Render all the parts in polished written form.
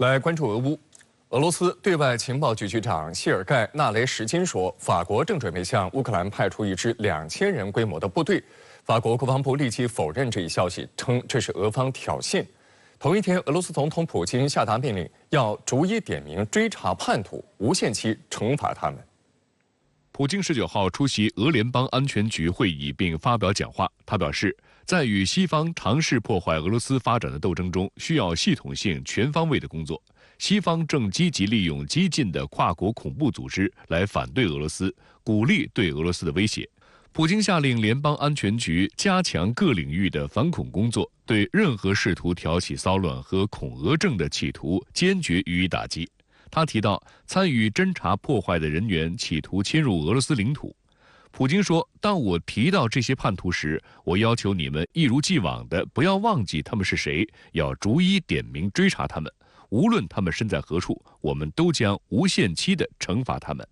来关注俄乌。俄罗斯对外情报局局长谢尔盖·纳雷什金说，法国正准备向乌克兰派出一支2000人规模的部队。法国国防部立即否认这一消息，称这是俄方挑衅。同一天，俄罗斯总统普京下达命令，要逐一点名追查叛徒，无限期惩罚他们。普京19号出席俄联邦安全局会议并发表讲话，他表示，在与西方尝试破坏俄罗斯发展的斗争中，需要系统性、全方位的工作。西方正积极利用激进的跨国恐怖组织来反对俄罗斯，鼓励对俄罗斯的威胁。普京下令联邦安全局加强各领域的反恐工作，对任何试图挑起骚乱和恐俄症的企图坚决予以打击。他提到，参与侦查破坏的人员企图侵入俄罗斯领土。普京说，当我提到这些叛徒时，我要求你们一如既往的不要忘记他们是谁，要逐一点名追查他们，无论他们身在何处，我们都将无限期地惩罚他们。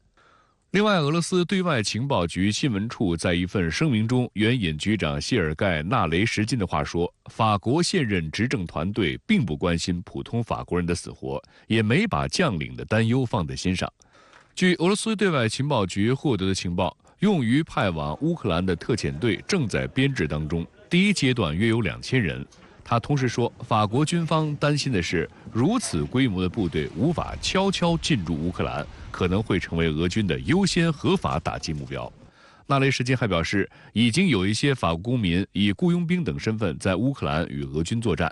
另外，俄罗斯对外情报局新闻处在一份声明中援引局长谢尔盖·纳雷什金的话说，法国现任执政团队并不关心普通法国人的死活，也没把将领的担忧放在心上。据俄罗斯对外情报局获得的情报，用于派往乌克兰的特遣队正在编制当中，第一阶段约有2000人。他同时说，法国军方担心的是，如此规模的部队无法悄悄进入乌克兰，可能会成为俄军的优先合法打击目标。纳雷什金还表示，已经有一些法国公民以雇佣兵等身份在乌克兰与俄军作战。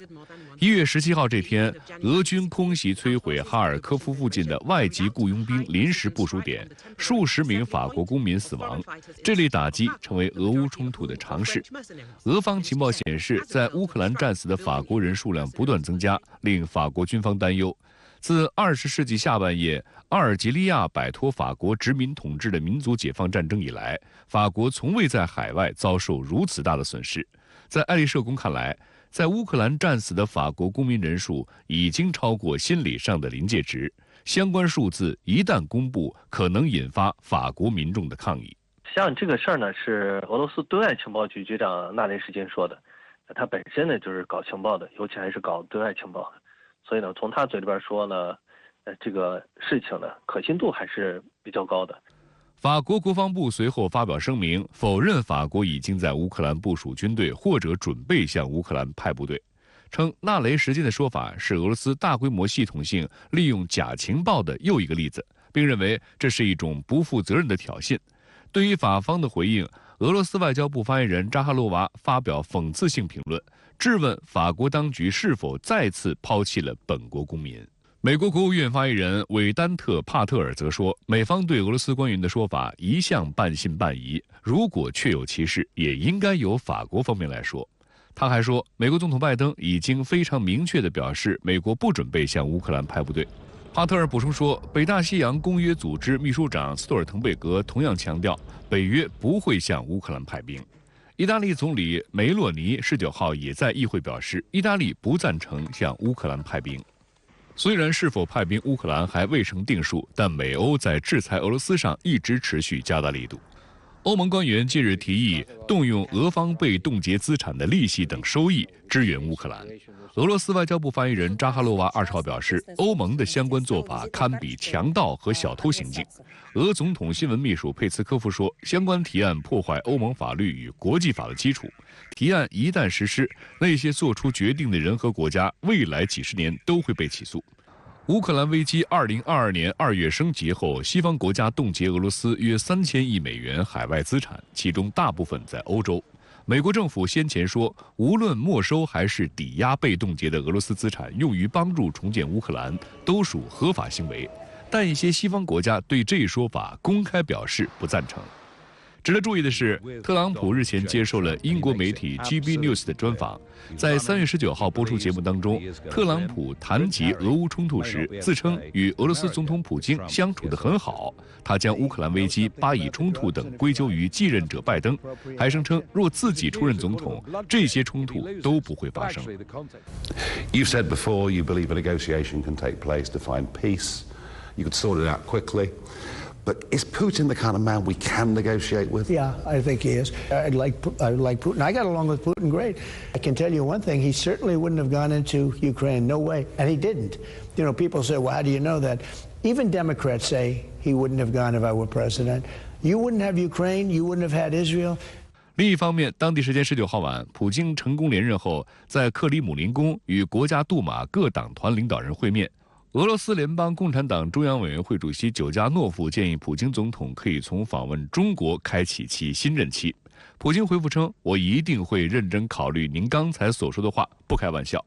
1月17号这天，俄军空袭摧毁哈尔科夫附近的外籍雇佣兵临时部署点，数十名法国公民死亡。这类打击成为俄乌冲突的常事。俄方情报显示，在乌克兰战死的法国人数量不断增加，令法国军方担忧。自20世纪下半叶阿尔及利亚摆脱法国殖民统治的民族解放战争以来，法国从未在海外遭受如此大的损失。在爱丽舍宫看来，在乌克兰战死的法国公民人数已经超过心理上的临界值，相关数字一旦公布，可能引发法国民众的抗议。像这个事儿呢，是俄罗斯对外情报局局长纳雷什金说的，他本身呢就是搞情报的，尤其还是搞对外情报的，所以呢，从他嘴里边说呢，这个事情呢可信度还是比较高的。法国国防部随后发表声明，否认法国已经在乌克兰部署军队或者准备向乌克兰派部队，称纳雷什金的说法是俄罗斯大规模系统性利用假情报的又一个例子，并认为这是一种不负责任的挑衅。对于法方的回应，俄罗斯外交部发言人扎哈罗娃发表讽刺性评论，质问法国当局是否再次抛弃了本国公民。美国国务院发言人韦丹特·帕特尔则说，美方对俄罗斯官员的说法一向半信半疑，如果确有其事，也应该由法国方面来说。他还说，美国总统拜登已经非常明确地表示，美国不准备向乌克兰派部队。帕特尔补充说，北大西洋公约组织秘书长斯托尔滕贝格同样强调，北约不会向乌克兰派兵。意大利总理梅洛尼19号也在议会表示，意大利不赞成向乌克兰派兵。虽然是否派兵乌克兰还未成定数，但美欧在制裁俄罗斯上一直持续加大力度。欧盟官员近日提议动用俄方被冻结资产的利息等收益支援乌克兰。俄罗斯外交部发言人扎哈罗娃20号表示，欧盟的相关做法堪比强盗和小偷行径。俄总统新闻秘书佩茨科夫说，相关提案破坏欧盟法律与国际法的基础。提案一旦实施，那些做出决定的人和国家未来几十年都会被起诉。乌克兰危机2022年2月升级后，西方国家冻结俄罗斯约3000亿美元海外资产，其中大部分在欧洲。美国政府先前说，无论没收还是抵押被冻结的俄罗斯资产用于帮助重建乌克兰，都属合法行为。但一些西方国家对这一说法公开表示不赞成。值得注意的是，特朗普日前接受了英国媒体 GB News 的专访。在3月19号播出节目当中，特朗普谈及俄乌冲突时，自称与俄罗斯总统普京相处得很好。他将乌克兰危机、巴以冲突等归咎于继任者拜登，还声称若自己出任总统，这些冲突都不会发生。You've said before you believe a negotiation can take place to find peace. You could sort it out quickly. But is Putin the kind of man we can negotiate with? Yeah, I think he is. I like Putin. I got along with Putin great. I can tell you one thing, he certainly wouldn't have gone into Ukraine, no way. And he didn't. You know, people say, well, how do you know that? Even Democrats say he wouldn't have gone if I were president. You wouldn't have Ukraine, you wouldn't have had Israel. 另一方面，当地时间19号晚，普京成功连任后，在克里姆林宫与国家杜马各党团领导人会面。俄罗斯联邦共产党中央委员会主席久加诺夫建议普京总统可以从访问中国开启其新任期。普京回复称：“我一定会认真考虑您刚才所说的话，不开玩笑。”